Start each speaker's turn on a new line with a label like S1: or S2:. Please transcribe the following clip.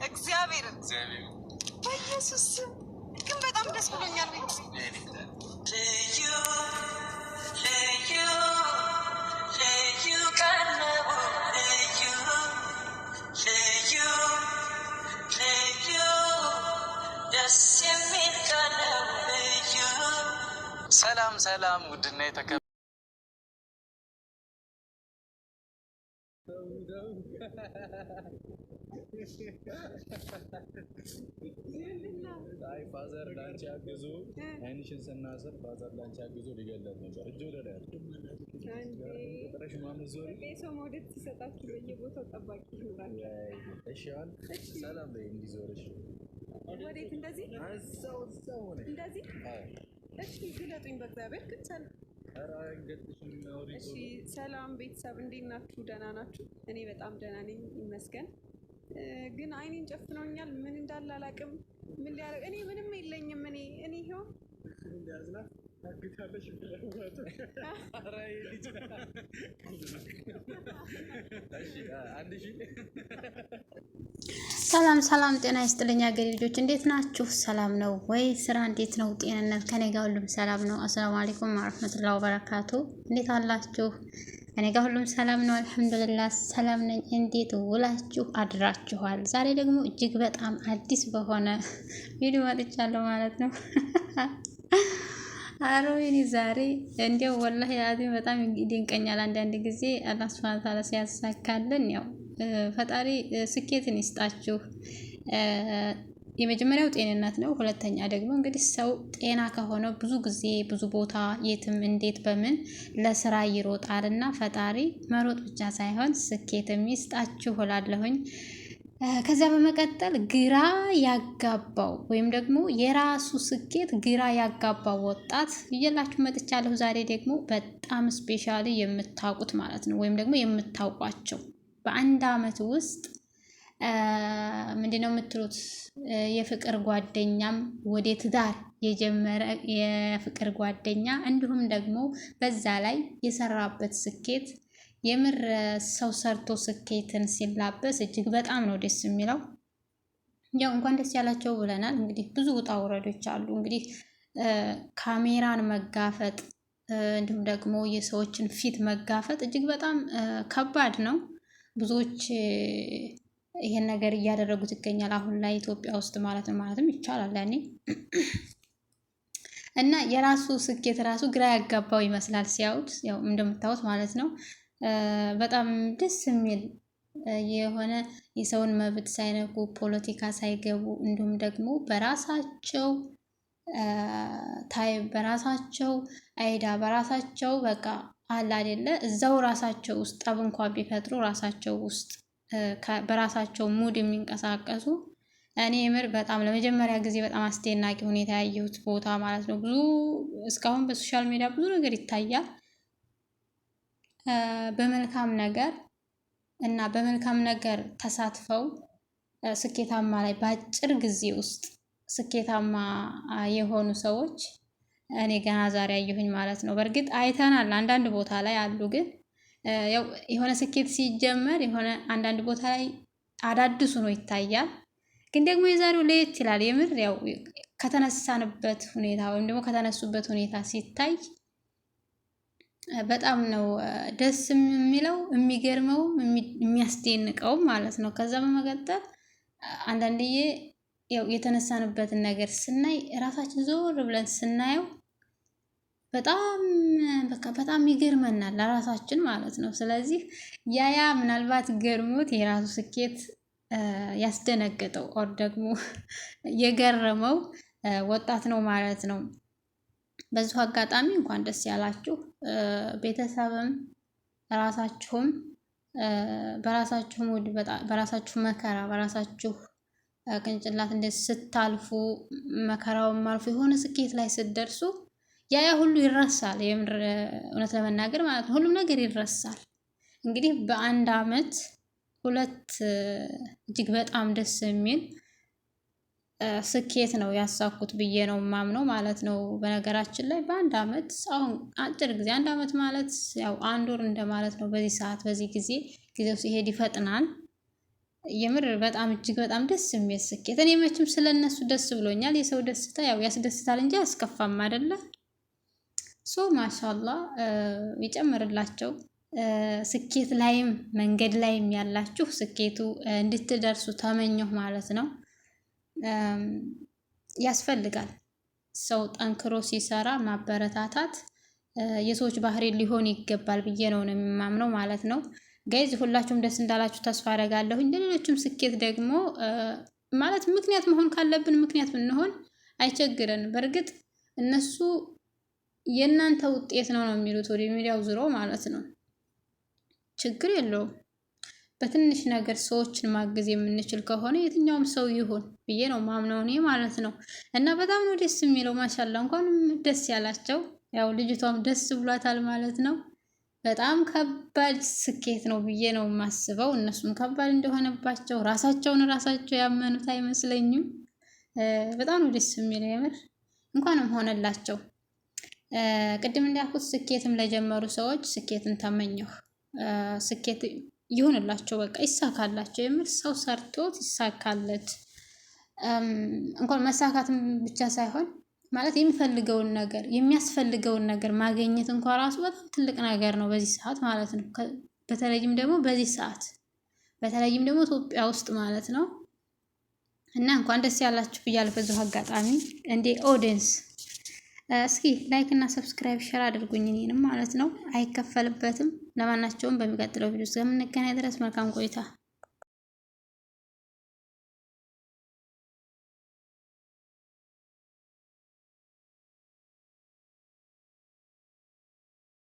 S1: እግዚአብሔርን በኢየሱስ ግን በጣም ደስ ብሎኛል።
S2: ሰላም ሰላም፣ ውድና አይ ፋዘር ላንቺ አግዙ አይንሽን ስናስር ፋዘር ላንቺ አግዙ ሊገለጥ ነበር። እጆ ወደ ላይ ተረሽ ማመን ዞር
S3: ሰው ሞዴት ሲሰጣችሁ በየቦታው ጠባቂ ይሆናል።
S2: እሺ አሁን ሰላም ላይ እንዲዞርሽ
S3: ወዴት እንደዚህ
S2: አሳው ሆነ እንደዚህ
S3: እሺ ግለጡኝ በእግዚአብሔር ከተል እሺ ሰላም ቤተሰብ እንዴት ናችሁ? ደህና ናችሁ? እኔ በጣም ደህና ነኝ ይመስገን። ግን አይኔን ጨፍኖኛል። ምን እንዳለ አላውቅም። ምን ሊያደርግ እኔ ምንም የለኝም። እኔ ይሄው
S2: እንዲያዝናት ታግታለሽ ብለውት አራይ ልጅ እሺ አንድ ሺ
S4: ሰላም ጤና ይስጥልኝ ሀገሬ ልጆች እንዴት ናችሁ? ሰላም ነው ወይ? ስራ እንዴት ነው? ጤንነት ከኔ ጋር ሁሉም ሰላም ነው። አሰላሙ አለይኩም ወራህመቱላሂ ወበረካቱ። እንዴት አላችሁ? እኔ ጋር ሁሉም ሰላም ነው አልሐምዱሊላህ ሰላም ነኝ። እንዴት ውላችሁ አድራችኋል? ዛሬ ደግሞ እጅግ በጣም አዲስ በሆነ ቪዲዮ መጥቻለሁ ማለት ነው። አሮይኒ ዛሬ እንዲያው ወላሂ አዚም በጣም ይደንቀኛል። አንዳንድ ጊዜ አላህ ሱብሃነሁ ወተዓላ ሲያሳካልን ያው ፈጣሪ ስኬትን ይስጣችሁ። የመጀመሪያው ጤንነት ነው። ሁለተኛ ደግሞ እንግዲህ ሰው ጤና ከሆነው ብዙ ጊዜ ብዙ ቦታ የትም እንዴት በምን ለስራ ይሮጣልና ፈጣሪ መሮጥ ብቻ ሳይሆን ስኬትም ይስጣችሁ እላለሁኝ። ከዚያ በመቀጠል ግራ ያጋባው ወይም ደግሞ የራሱ ስኬት ግራ ያጋባው ወጣት እየላችሁ መጥቻለሁ። ዛሬ ደግሞ በጣም ስፔሻሊ የምታውቁት ማለት ነው ወይም ደግሞ የምታውቋቸው በአንድ አመት ውስጥ ምንድነው የምትሉት የፍቅር ጓደኛም ወደ ትዳር የጀመረ የፍቅር ጓደኛ እንዲሁም ደግሞ በዛ ላይ የሰራበት ስኬት የምር ሰው ሰርቶ ስኬትን ሲላበስ እጅግ በጣም ነው ደስ የሚለው። ያው እንኳን ደስ ያላቸው ብለናል። እንግዲህ ብዙ ውጣ ውረዶች አሉ። እንግዲህ ካሜራን መጋፈጥ እንዲሁም ደግሞ የሰዎችን ፊት መጋፈጥ እጅግ በጣም ከባድ ነው። ብዙዎች ይሄን ነገር እያደረጉት ይገኛል አሁን ላይ ኢትዮጵያ ውስጥ ማለት ነው። ማለትም ይቻላል ያኔ እና የራሱ ስኬት ራሱ ግራ ያጋባው ይመስላል ሲያዩት፣ ያው እንደምታዩት ማለት ነው። በጣም ደስ የሚል የሆነ የሰውን መብት ሳይነኩ ፖለቲካ ሳይገቡ እንዲሁም ደግሞ በራሳቸው ታይም በራሳቸው አይዳ በራሳቸው በቃ አለ አይደለ እዛው ራሳቸው ውስጥ ጠብ እንኳን ቢፈጥሩ ራሳቸው ውስጥ በራሳቸው ሙድ የሚንቀሳቀሱ እኔ የምር በጣም ለመጀመሪያ ጊዜ በጣም አስደናቂ ሁኔታ ያየሁት ቦታ ማለት ነው። ብዙ እስካሁን በሶሻል ሚዲያ ብዙ ነገር ይታያል በመልካም ነገር እና በመልካም ነገር ተሳትፈው ስኬታማ ላይ በአጭር ጊዜ ውስጥ ስኬታማ የሆኑ ሰዎች እኔ ገና ዛሬ አየሁኝ ማለት ነው። በእርግጥ አይተናል አንዳንድ ቦታ ላይ አሉ፣ ግን ያው የሆነ ስኬት ሲጀመር የሆነ አንዳንድ ቦታ ላይ አዳዲስ ሆኖ ይታያል። ግን ደግሞ የዛሬው ለየት ይላል የምር ያው ከተነሳንበት ሁኔታ ወይም ደግሞ ከተነሱበት ሁኔታ ሲታይ በጣም ነው ደስ የሚለው የሚገርመው የሚያስደንቀው ማለት ነው። ከዛ በመቀጠል አንዳንድዬ ያው የተነሳንበትን ነገር ስናይ ራሳችን ዞር ብለን ስናየው በጣም ይገርመናል ለራሳችን ማለት ነው። ስለዚህ ያ ምናልባት ገርሞት የራሱ ስኬት ያስደነገጠው ኦር ደግሞ የገረመው ወጣት ነው ማለት ነው። በዚሁ አጋጣሚ እንኳን ደስ ያላችሁ። ቤተሰብም ራሳችሁም በራሳችሁ ሙድ በራሳችሁ መከራ በራሳችሁ ቅንጭላት እንደዚህ ስታልፉ መከራውን ማልፉ የሆነ ስኬት ላይ ስትደርሱ ያ ሁሉ ይረሳል። የምር እውነት ለመናገር ማለት ነው ሁሉም ነገር ይረሳል። እንግዲህ በአንድ አመት ሁለት እጅግ በጣም ደስ የሚል ስኬት ነው ያሳኩት ብዬ ነው ማምነው ማለት ነው። በነገራችን ላይ በአንድ አመት አሁን አጭር ጊዜ አንድ አመት ማለት ያው አንድ ወር እንደማለት ነው። በዚህ ሰዓት በዚህ ጊዜው ሲሄድ ይፈጥናል። የምር በጣም እጅግ በጣም ደስ የሚል ስኬት። እኔ መቼም ስለነሱ ደስ ብሎኛል። የሰው ደስታ ያው ያስደስታል እንጂ አያስከፋም አይደለ? ሶ ማሻአላ ይጨምርላቸው። ስኬት ላይም መንገድ ላይም ያላችሁ ስኬቱ እንድትደርሱ ተመኘሁ ማለት ነው። ያስፈልጋል ሰው ጠንክሮ ሲሰራ ማበረታታት የሰዎች ባህሪ ሊሆን ይገባል ብዬ ነው የማምነው ማለት ነው። ጋይዝ ሁላችሁም ደስ እንዳላችሁ ተስፋ አደርጋለሁ። ለሌሎችም ስኬት ደግሞ ማለት ምክንያት መሆን ካለብን ምክንያት ብንሆን አይቸግረንም። በእርግጥ እነሱ የእናንተ ውጤት ነው የሚሉት ወደ ሚዲያው ዙሮ ማለት ነው። ችግር የለውም። በትንሽ ነገር ሰዎችን ማገዝ የምንችል ከሆነ የትኛውም ሰው ይሁን ብዬ ነው ማምነው እኔ ማለት ነው። እና በጣም ነው ደስ የሚለው። ማሻላ እንኳንም ደስ ያላቸው። ያው ልጅቷም ደስ ብሏታል ማለት ነው። በጣም ከባድ ስኬት ነው ብዬ ነው የማስበው። እነሱም ከባድ እንደሆነባቸው ራሳቸው ያመኑት አይመስለኝም። በጣም ነው ደስ የሚለው የምር። እንኳንም ሆነላቸው። ቅድም እንዳልኩት ስኬትም ለጀመሩ ሰዎች ስኬትን ተመኘሁ። ስኬት ይሁንላቸው፣ በቃ ይሳካላቸው። የምር ሰው ሰርቶት ይሳካለት። እንኳን መሳካትም ብቻ ሳይሆን ማለት የሚፈልገውን ነገር የሚያስፈልገውን ነገር ማግኘት እንኳን ራሱ በጣም ትልቅ ነገር ነው በዚህ ሰዓት ማለት ነው። በተለይም ደግሞ በዚህ ሰዓት በተለይም ደግሞ ኢትዮጵያ ውስጥ ማለት ነው። እና እንኳን ደስ ያላችሁ ብያለሁ በዚሁ አጋጣሚ እንደ ኦዲየንስ። እስኪ ላይክ እና ሰብስክራይብ ሼር አድርጉኝ እኔንም ማለት ነው። አይከፈልበትም። ለማናቸውም በሚቀጥለው ቪዲዮ እስከምንገናኝ ድረስ መልካም ቆይታ